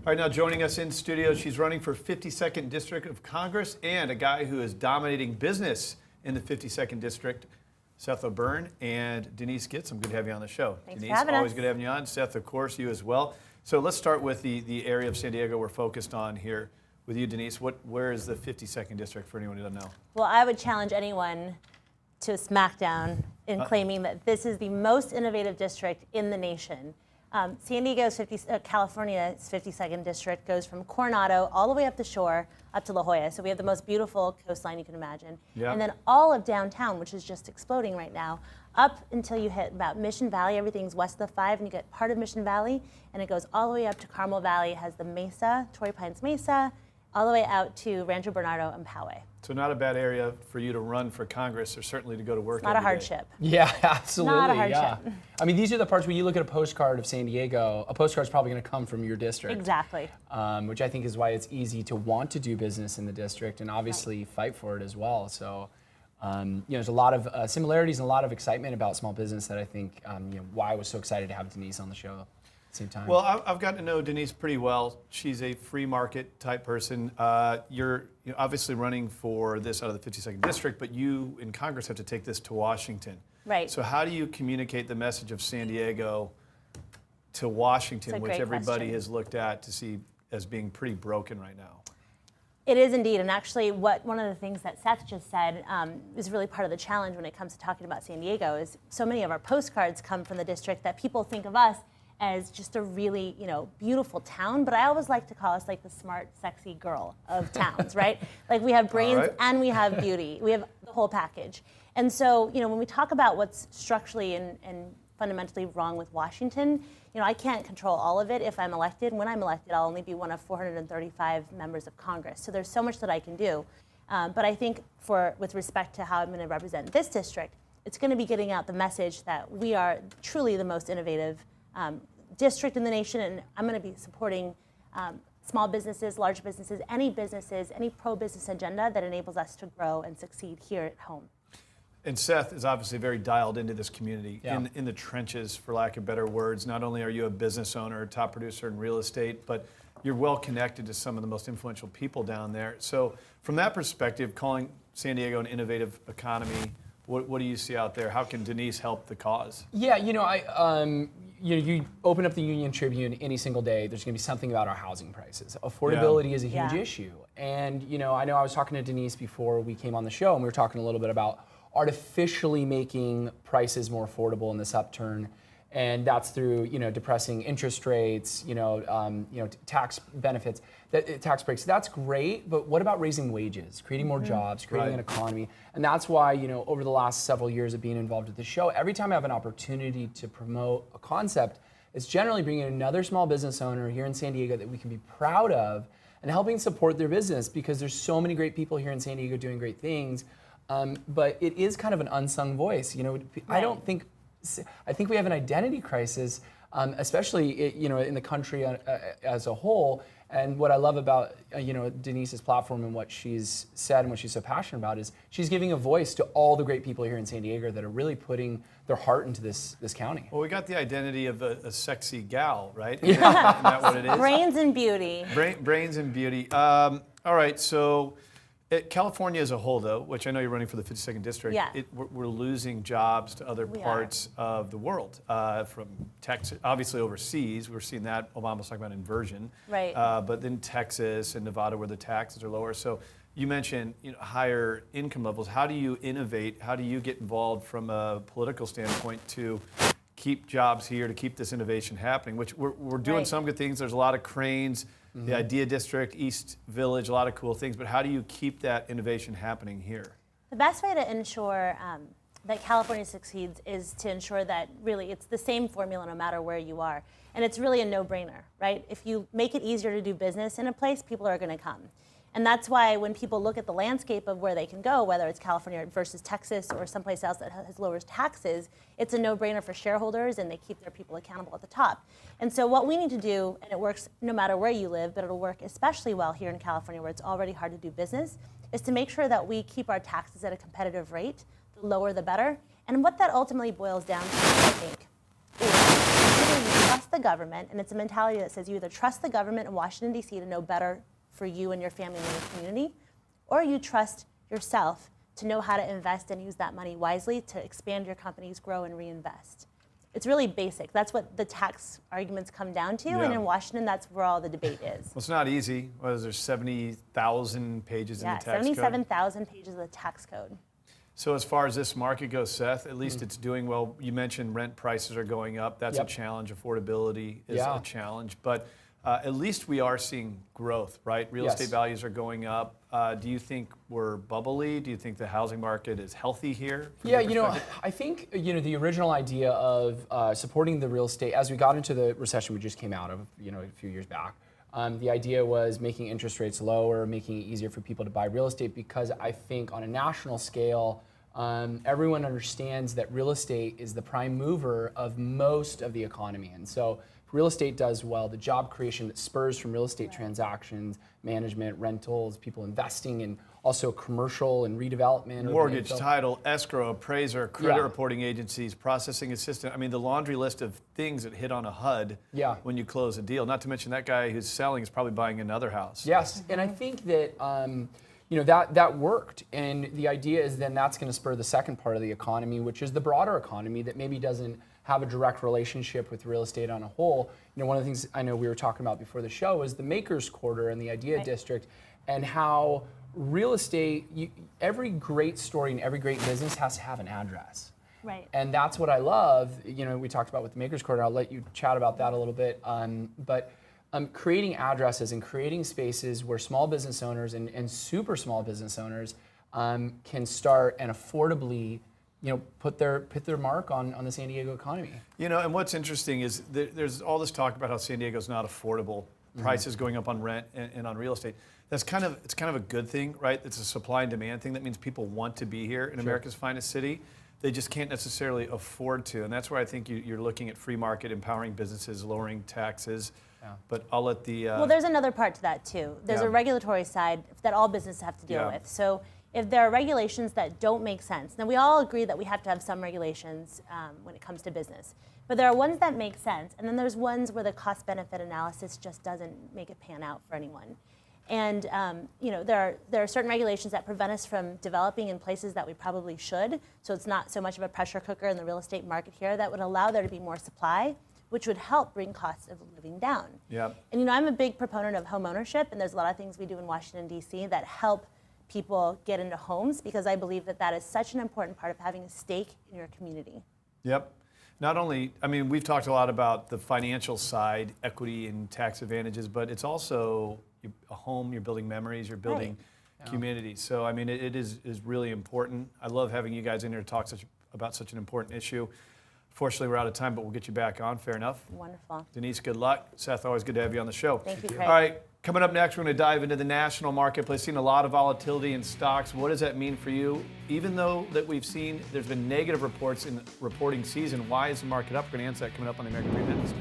All right, now joining us in studio, she's running for 52nd District of Congress and a guy who is dominating business in the 52nd District, Seth O'Byrne and Denise Gitsham. Good to have you on the show. Thanks Denise, for having always us. good having you on. Seth, of course, you as well. So let's start with the area of San Diego we're focused on here. With you, Denise, where is the 52nd District for anyone who doesn't know? Well, I would challenge anyone to a smackdown in claiming that this is the most innovative district in the nation. San Diego's California's 52nd District goes from Coronado all the way up the shore, up to La Jolla. So we have the most beautiful coastline you can imagine. Yeah. And then all of downtown, which is just exploding right now, up until you hit about Mission Valley. Everything's west of the 5, and you get part of Mission Valley, and it goes all the way up to Carmel Valley. It has the Mesa, Torrey Pines Mesa, all the way out to Rancho Bernardo and Poway. So not a bad area for you to run for Congress or certainly to go to work Not a every day. hardship. Yeah, absolutely. Not a hardship. Yeah. I mean, these are the parts where you look at a postcard of San Diego, a postcard's probably going to come from your district. Exactly. Which I think is why it's easy to want to do business in the district and obviously fight for it as well. So, there's a lot of similarities and a lot of excitement about small business that I think, why I was so excited to have Denise on the show. Same time. Well, I've gotten to know Denise pretty well. She's a free market type person. You're obviously running for this out of the 52nd District, but you in Congress have to take this to Washington. Right. So how do you communicate the message of San Diego to Washington, It's a which great everybody question. has looked at to see as being pretty broken right now? It is indeed, and actually one of the things that Seth just said is really part of the challenge when it comes to talking about San Diego is so many of our postcards come from the district that people think of us as just a really, beautiful town, but I always like to call us like the smart, sexy girl of towns, right? Like we have brains right. and we have beauty. We have the whole package. And so, when we talk about what's structurally and fundamentally wrong with Washington, I can't control all of it if I'm elected. When I'm elected, I'll only be one of 435 members of Congress. So there's so much that I can do. But I think with respect to how I'm going to represent this district, it's going to be getting out the message that we are truly the most innovative district in the nation, and I'm going to be supporting small businesses, large businesses, any pro-business agenda that enables us to grow and succeed here at home. And Seth is obviously very dialed into this community, Yeah. in the trenches, for lack of better words. Not only are you a business owner, top producer in real estate, but you're well connected to some of the most influential people down there. So from that perspective, calling San Diego an innovative economy, what do you see out there? How can Denise help the cause? Yeah, you open up the Union Tribune any single day, there's going to be something about our housing prices. Affordability is a huge issue. And, I know I was talking to Denise before we came on the show, and we were talking a little bit about artificially making prices more affordable in this upturn. And that's through, depressing interest rates, tax benefits, tax breaks. That's great, but what about raising wages, creating more jobs, creating an economy? And that's why, over the last several years of being involved with the show, every time I have an opportunity to promote a concept, it's generally bringing another small business owner here in San Diego that we can be proud of and helping support their business, because there's so many great people here in San Diego doing great things. But it is kind of an unsung voice. I think we have an identity crisis, especially in the country as a whole. And what I love about Denise's platform and what she's said and what she's so passionate about is she's giving a voice to all the great people here in San Diego that are really putting their heart into this county. Well, we got the identity of a sexy gal, right? Isn't that what it is? Brains and beauty. Brains and beauty. All right, so California as a whole, though, which I know you're running for the 52nd District, Yeah. we're losing jobs to other We parts of the world. From Texas, obviously overseas, we're seeing that. Obama's talking about inversion. Right. But then Texas and Nevada, where the taxes are lower. So you mentioned higher income levels. How do you innovate? How do you get involved from a political standpoint to keep jobs here, to keep this innovation happening? Which we're doing Right. some good things. There's a lot of cranes. The Idea District, East Village, a lot of cool things, but how do you keep that innovation happening here? The best way to ensure that California succeeds is to ensure that really it's the same formula no matter where you are. And it's really a no-brainer, right? If you make it easier to do business in a place, people are going to come. And that's why when people look at the landscape of where they can go, whether it's California versus Texas or someplace else that has lower taxes, it's a no-brainer for shareholders, and they keep their people accountable at the top. And so what we need to do, and it works no matter where you live, but it'll work especially well here in California where it's already hard to do business, is to make sure that we keep our taxes at a competitive rate. The lower the better. And what that ultimately boils down to, I think, is trust the government, and it's a mentality that says you either trust the government in Washington, D.C. to know better for you and your family and your community, or you trust yourself to know how to invest and use that money wisely to expand your companies, grow, and reinvest. It's really basic. That's what the tax arguments come down to, and in Washington, that's where all the debate is. Well, it's not easy. What is there, 70,000 pages in the tax code? 77,000 pages of the tax code. So as far as this market goes, Seth, at least it's doing well. You mentioned rent prices are going up. That's a challenge. Affordability is a challenge. But at least we are seeing growth, right? Real estate values are going up. Do you think we're bubbly? Do you think the housing market is healthy here? Yeah, I think, the original idea of supporting the real estate, as we got into the recession we just came out of, a few years back, the idea was making interest rates lower, making it easier for people to buy real estate, because I think on a national scale, everyone understands that real estate is the prime mover of most of the economy. And so if real estate does well, the job creation that spurs from real estate transactions, management, rentals, people investing in also commercial and redevelopment. Mortgage, title, escrow, appraiser, credit reporting agencies, processing assistant. I mean, the laundry list of things that hit on a HUD when you close a deal. Not to mention that guy who's selling is probably buying another house. Yes, and I think that that worked, and the idea is then that's going to spur the second part of the economy, which is the broader economy that maybe doesn't have a direct relationship with real estate on a whole. One of the things I know we were talking about before the show is the Makers Quarter and the Idea District, and how real estate, every great story and every great business has to have an address. Right. And that's what I love. We talked about with the Makers Quarter. I'll let you chat about that a little bit. But creating addresses and creating spaces where small business owners and super small business owners can start and affordably put their mark on the San Diego economy. And what's interesting is there's all this talk about how San Diego's not affordable, prices going up on rent and on real estate. It's kind of a good thing, right? It's a supply and demand thing. That means people want to be here in America's finest city. They just can't necessarily afford to, and that's where I think you're looking at free market, empowering businesses, lowering taxes. Yeah. But I'll let the... Well, there's another part to that, too. There's a regulatory side that all businesses have to deal with. So if there are regulations that don't make sense, now we all agree that we have to have some regulations when it comes to business. But there are ones that make sense, and then there's ones where the cost-benefit analysis just doesn't make it pan out for anyone. And there are certain regulations that prevent us from developing in places that we probably should. So it's not so much of a pressure cooker in the real estate market here that would allow there to be more supply, which would help bring costs of living down. Yeah. And I'm a big proponent of home ownership, and there's a lot of things we do in Washington, D.C. that help people get into homes, because I believe that is such an important part of having a stake in your community. Yep. Not only, we've talked a lot about the financial side, equity and tax advantages, but it's also a home, you're building memories, you're building community. So, it is really important. I love having you guys in here to talk about such an important issue. Fortunately, we're out of time, but we'll get you back on. Fair enough. Wonderful. Denise, good luck. Seth, always good to have you on the show. Thank you, Craig. All right, coming up next, we're going to dive into the national marketplace. Seen a lot of volatility in stocks. What does that mean for you? Even though that we've seen there's been negative reports in the reporting season, why is the market up? We're going to answer that coming up on the American Dream next.